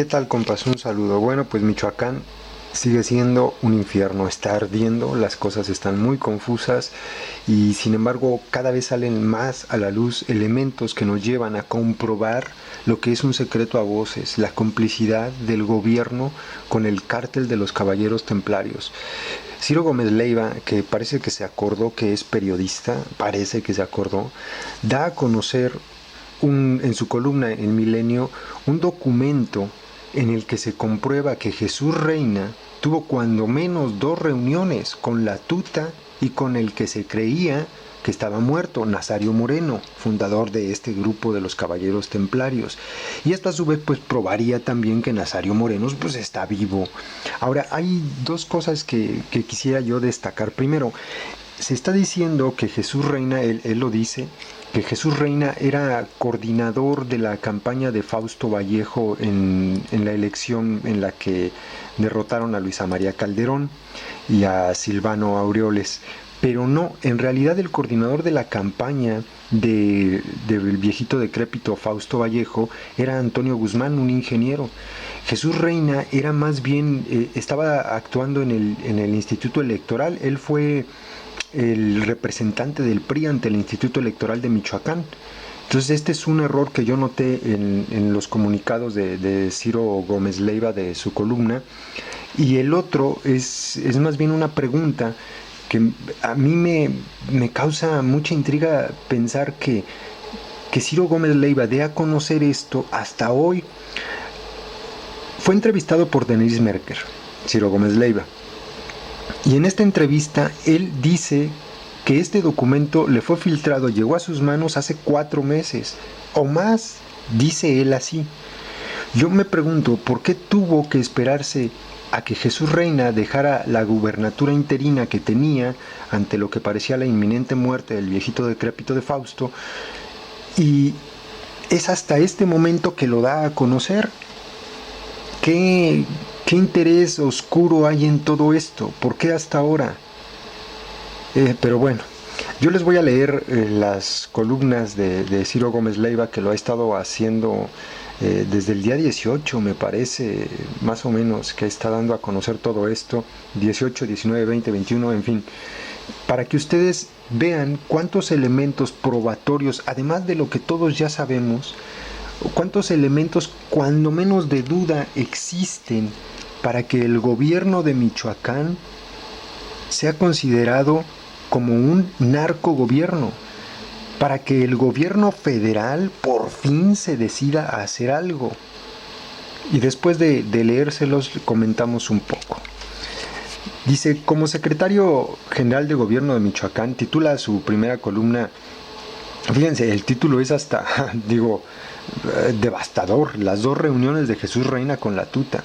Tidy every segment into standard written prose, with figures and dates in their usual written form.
¿Qué tal, compas? Un saludo. Bueno, pues Michoacán sigue siendo un infierno, está ardiendo, las cosas están muy confusas y sin embargo cada vez salen más a la luz elementos que nos llevan a comprobar lo que es un secreto a voces, la complicidad del gobierno con el cártel de los caballeros templarios. Ciro Gómez Leiva, que parece que se acordó que es periodista, parece que se acordó, da a conocer en su columna en Milenio un documento en el que se comprueba que Jesús Reina tuvo cuando menos dos reuniones con la tuta y con el que se creía que estaba muerto, Nazario Moreno, fundador de este grupo de los Caballeros Templarios. Y esto a su vez pues probaría también que Nazario Moreno pues está vivo. Ahora, hay dos cosas que quisiera yo destacar. Primero, se está diciendo que Jesús Reina, él lo dice, que Jesús Reina era coordinador de la campaña de Fausto Vallejo en la elección en la que derrotaron a Luisa María Calderón y a Silvano Aureoles. Pero no, en realidad el coordinador de la campaña del viejito decrépito Fausto Vallejo era Antonio Guzmán, un ingeniero. Jesús Reina era más bien, estaba actuando en el Instituto Electoral. Él fue el representante del PRI ante el Instituto Electoral de Michoacán. Entonces este es un error que yo noté en los comunicados de Ciro Gómez Leiva de su columna. Y el otro es más bien una pregunta que a mí me causa mucha intriga pensar que Ciro Gómez Leiva dé a conocer esto hasta hoy. Fue entrevistado por Denise Merker, Ciro Gómez Leiva. Y en esta entrevista él dice que este documento le fue filtrado, llegó a sus manos hace 4 meses o más, dice él así. Yo me pregunto por qué tuvo que esperarse a que Jesús Reina dejara la gubernatura interina que tenía ante lo que parecía la inminente muerte del viejito decrépito de Fausto, y es hasta este momento que lo da a conocer. ¿Qué interés oscuro hay en todo esto? ¿Por qué hasta ahora? Pero bueno, yo les voy a leer las columnas de Ciro Gómez Leiva, que lo ha estado haciendo desde el día 18, me parece, más o menos, que está dando a conocer todo esto, 18, 19, 20, 21, en fin, para que ustedes vean cuántos elementos probatorios, además de lo que todos ya sabemos, cuántos elementos, cuando menos de duda, existen para que el gobierno de Michoacán sea considerado como un narcogobierno, para que el gobierno federal por fin se decida a hacer algo. Y después de leérselos, comentamos un poco. Dice, como secretario general de gobierno de Michoacán, titula su primera columna, fíjense, el título es hasta, devastador, las 2 reuniones de Jesús Reina con la tuta.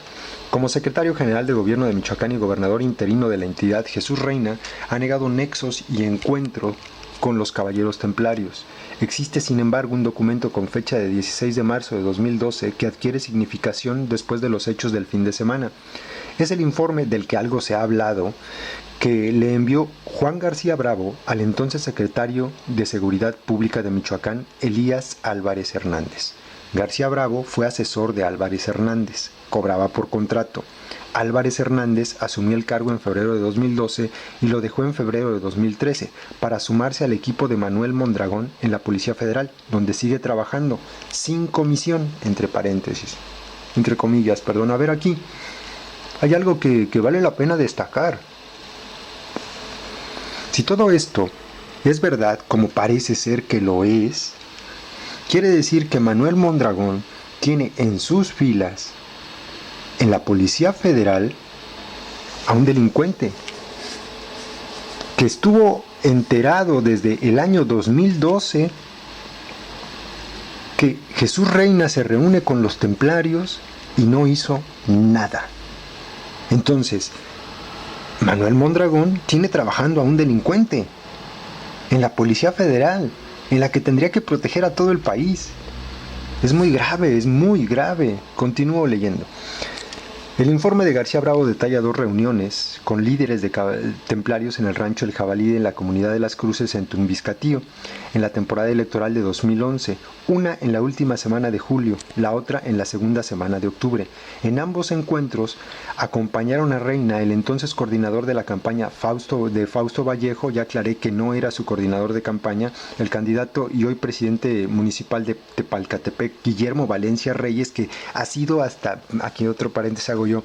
Como secretario general de gobierno de Michoacán y gobernador interino de la entidad, Jesús Reina ha negado nexos y encuentros con los caballeros templarios. Existe, sin embargo, un documento con fecha de 16 de marzo de 2012 que adquiere significación después de los hechos del fin de semana. Es el informe del que algo se ha hablado, que le envió Juan García Bravo al entonces secretario de Seguridad Pública de Michoacán, Elías Álvarez Hernández. García Bravo fue asesor de Álvarez Hernández, cobraba por contrato. Álvarez Hernández asumió el cargo en febrero de 2012 y lo dejó en febrero de 2013 para sumarse al equipo de Manuel Mondragón en la Policía Federal, donde sigue trabajando, sin comisión, entre comillas. A ver, aquí hay algo que vale la pena destacar. Si todo esto es verdad, como parece ser que lo es, quiere decir que Manuel Mondragón tiene en sus filas, en la Policía Federal, a un delincuente que estuvo enterado desde el año 2012 que Jesús Reina se reúne con los templarios y no hizo nada. Entonces, Manuel Mondragón tiene trabajando a un delincuente en la Policía Federal, en la que tendría que proteger a todo el país. Es muy grave, es muy grave. Continúo leyendo. El informe de García Bravo detalla 2 reuniones con líderes de templarios en el rancho El Jabalí en la comunidad de Las Cruces en Tumbiscatío en la temporada electoral de 2011, una en la última semana de julio, la otra en la segunda semana de octubre. En ambos encuentros acompañaron a Reina el entonces coordinador de la campaña Fausto Vallejo. Ya aclaré que no era su coordinador de campaña, el candidato y hoy presidente municipal de Tepalcatepec, Guillermo Valencia Reyes, que ha sido hasta, aquí otro paréntesis hago yo,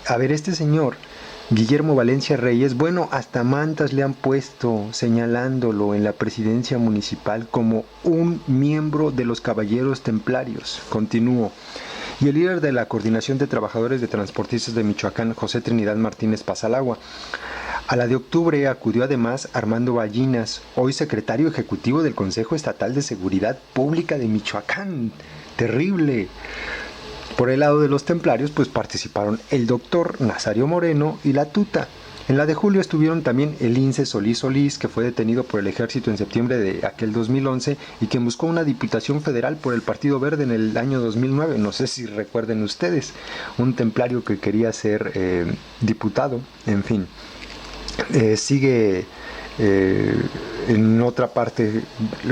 a ver, este señor Guillermo Valencia Reyes, bueno, hasta mantas le han puesto señalándolo en la presidencia municipal como un miembro de los Caballeros Templarios. Continúo. Y el líder de la Coordinación de Trabajadores de Transportistas de Michoacán, José Trinidad Martínez Pasalagua. A la de octubre acudió además Armando Ballinas, hoy secretario ejecutivo del Consejo Estatal de Seguridad Pública de Michoacán. Terrible. Por el lado de los templarios, pues participaron el doctor Nazario Moreno y la Tuta. En la de julio estuvieron también el lince Solís, que fue detenido por el ejército en septiembre de aquel 2011 y quien buscó una diputación federal por el Partido Verde en el año 2009. No sé si recuerden ustedes, un templario que quería ser diputado, en fin. Sigue en otra parte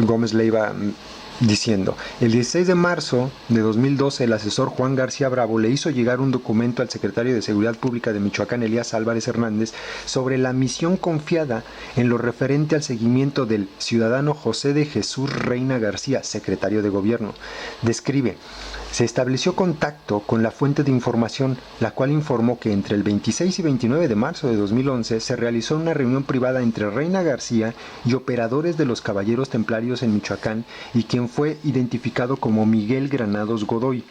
Gómez Leiva diciendo: el 16 de marzo de 2012 el asesor Juan García Bravo le hizo llegar un documento al secretario de Seguridad Pública de Michoacán, Elías Álvarez Hernández, sobre la misión confiada en lo referente al seguimiento del ciudadano José de Jesús Reina García, secretario de Gobierno. Describe: se estableció contacto con la fuente de información, la cual informó que entre el 26 y 29 de marzo de 2011 se realizó una reunión privada entre Reina García y operadores de los Caballeros Templarios en Michoacán y quien fue identificado como Miguel Granados Godoy.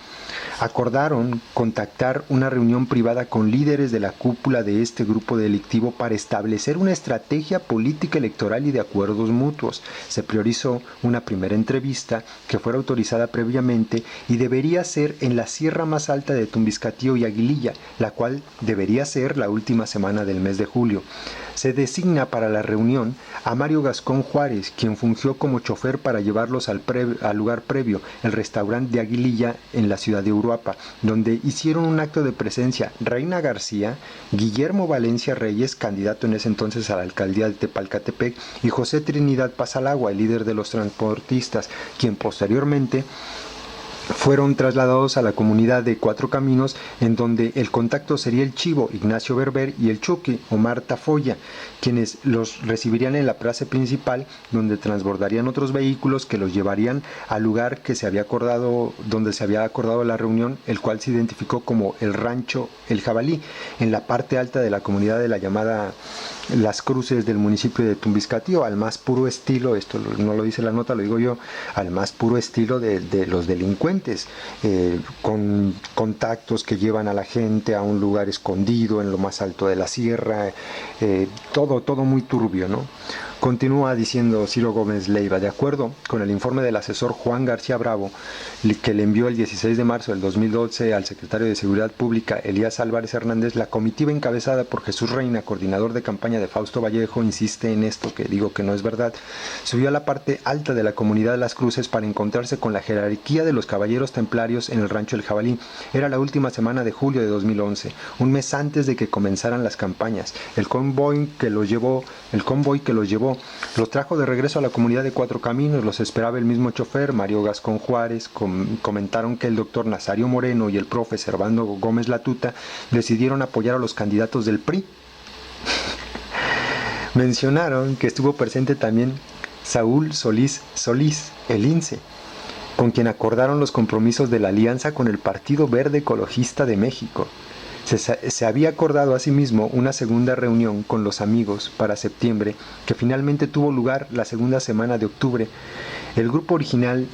Acordaron contactar una reunión privada con líderes de la cúpula de este grupo delictivo para establecer una estrategia política electoral y de acuerdos mutuos. Se priorizó una primera entrevista que fuera autorizada previamente y debería ser en la sierra más alta de Tumbiscatío y Aguililla, la cual debería ser la última semana del mes de julio. Se designa para la reunión a Mario Gascón Juárez, quien fungió como chofer para llevarlos al lugar previo, el restaurante de Aguililla en la ciudad de Uruapa, donde hicieron un acto de presencia Reina García, Guillermo Valencia Reyes, candidato en ese entonces a la alcaldía de Tepalcatepec, y José Trinidad Pasalagua, el líder de los transportistas, quien posteriormente fueron trasladados a la comunidad de Cuatro Caminos, en donde el contacto sería el Chivo, Ignacio Berber, y el Chucky, Omar Tafoya, quienes los recibirían en la plaza principal, donde transbordarían otros vehículos que los llevarían al lugar que se había acordado, donde se había acordado la reunión, el cual se identificó como el Rancho El Jabalí, en la parte alta de la comunidad de la llamada Las Cruces del municipio de Tumbiscatío, al más puro estilo, esto no lo dice la nota, lo digo yo, al más puro estilo de los delincuentes, con contactos que llevan a la gente a un lugar escondido en lo más alto de la sierra, todo muy turbio, ¿no? Continúa diciendo Ciro Gómez Leiva: de acuerdo con el informe del asesor Juan García Bravo, que le envió el 16 de marzo del 2012 al secretario de Seguridad Pública, Elías Álvarez Hernández, la comitiva encabezada por Jesús Reina, coordinador de campaña de Fausto Vallejo, insiste en esto, que digo que no es verdad, subió a la parte alta de la comunidad de Las Cruces para encontrarse con la jerarquía de los Caballeros Templarios en el Rancho El Jabalí. Era la última semana de julio de 2011, un mes antes de que comenzaran las campañas. El convoy que los llevó los trajo de regreso a la comunidad de Cuatro Caminos. Los esperaba el mismo chofer, Mario Gascón Juárez. Comentaron que el doctor Nazario Moreno y el profe Servando Gómez Latuta decidieron apoyar a los candidatos del PRI. Mencionaron que estuvo presente también Saúl Solís, el lince, con quien acordaron los compromisos de la alianza con el Partido Verde Ecologista de México. Se había acordado asimismo una segunda reunión con los amigos para septiembre, que finalmente tuvo lugar la segunda semana de octubre. Al grupo original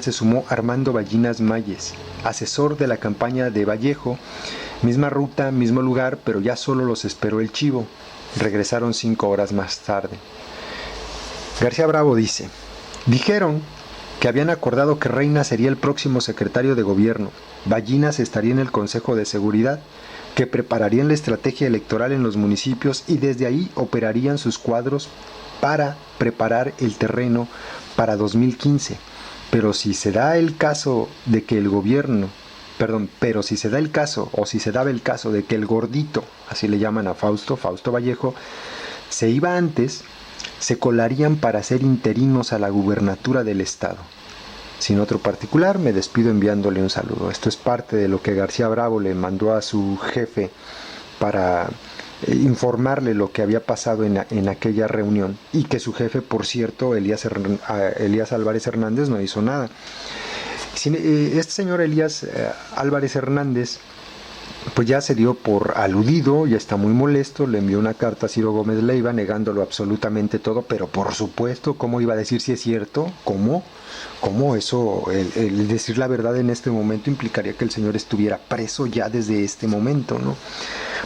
se sumó Armando Ballinas Mayes, asesor de la campaña de Vallejo. Misma ruta, mismo lugar, pero ya solo los esperó el Chivo. Regresaron 5 horas más tarde. García Bravo dice: dijeron que habían acordado que Reina sería el próximo secretario de gobierno, Ballinas estaría en el Consejo de Seguridad, que prepararían la estrategia electoral en los municipios y desde ahí operarían sus cuadros para preparar el terreno para 2015. Pero si se da el caso de que el gobierno perdón, pero si se da el caso, o si se daba el caso de que el gordito, así le llaman a Fausto Vallejo, se iba antes, se colarían para ser interinos a la gubernatura del estado. Sin otro particular, me despido enviándole un saludo. Esto es parte de lo que García Bravo le mandó a su jefe para informarle lo que había pasado en aquella reunión, y que su jefe, por cierto, Elías Álvarez Hernández, no hizo nada. Este señor Elías Álvarez Hernández pues ya se dio por aludido, ya está muy molesto, le envió una carta a Ciro Gómez Leiva negándolo absolutamente todo, pero por supuesto, ¿cómo iba a decir si es cierto? ¿Cómo eso, el decir la verdad en este momento implicaría que el señor estuviera preso ya desde este momento, ¿no?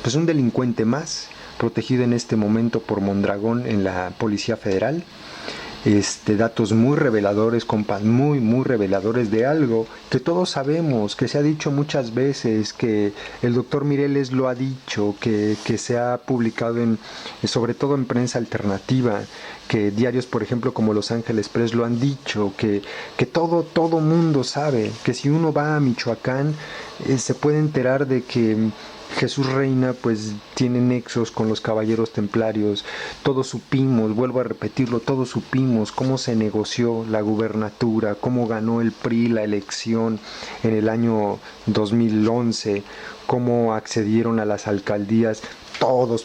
Pues un delincuente más, protegido en este momento por Mondragón en la Policía Federal. Datos muy reveladores, compas, muy reveladores de algo que todos sabemos, que se ha dicho muchas veces, que el doctor Mireles lo ha dicho, que se ha publicado sobre todo en prensa alternativa, que diarios, por ejemplo, como Los Ángeles Press lo han dicho, que todo mundo sabe, que si uno va a Michoacán, se puede enterar de que Jesús Reina pues tiene nexos con los caballeros templarios. Todos supimos, vuelvo a repetirlo, todos supimos cómo se negoció la gubernatura, cómo ganó el PRI la elección en el año 2011, cómo accedieron a las alcaldías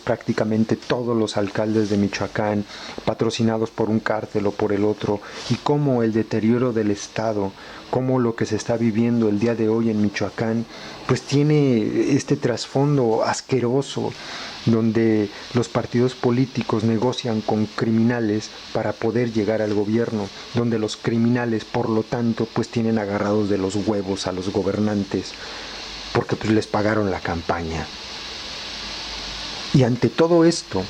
prácticamente todos los alcaldes de Michoacán, patrocinados por un cártel o por el otro, y cómo el deterioro del Estado, cómo lo que se está viviendo el día de hoy en Michoacán, pues tiene este trasfondo asqueroso, donde los partidos políticos negocian con criminales para poder llegar al gobierno, donde los criminales, por lo tanto, pues tienen agarrados de los huevos a los gobernantes, porque pues les pagaron la campaña. Y ante todo esto,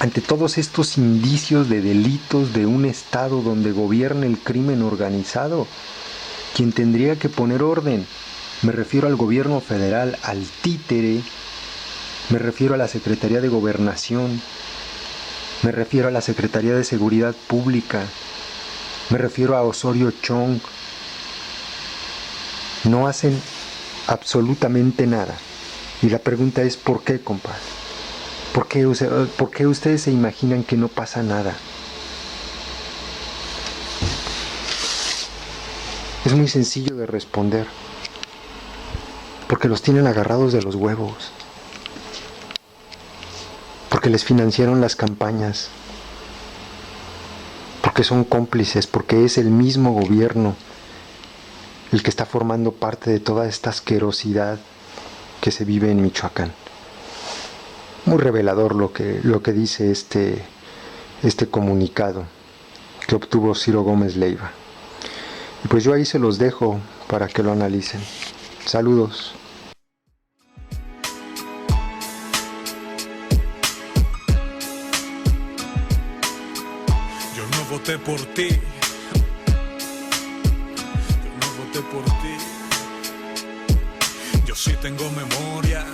ante todos estos indicios de delitos de un estado donde gobierna el crimen organizado, quien tendría que poner orden, me refiero al gobierno federal, al títere, me refiero a la Secretaría de Gobernación, me refiero a la Secretaría de Seguridad Pública, me refiero a Osorio Chong, no hacen absolutamente nada. Y la pregunta es, ¿por qué, compa? ¿Por qué ustedes se imaginan que no pasa nada? Es muy sencillo de responder. Porque los tienen agarrados de los huevos. Porque les financiaron las campañas. Porque son cómplices, porque es el mismo gobierno el que está formando parte de toda esta asquerosidad que se vive en Michoacán. Muy revelador lo que dice este comunicado que obtuvo Ciro Gómez Leiva. Y pues yo ahí se los dejo para que lo analicen. Saludos. Yo no voté por ti. Yo no voté por ti. Yo sí tengo memoria.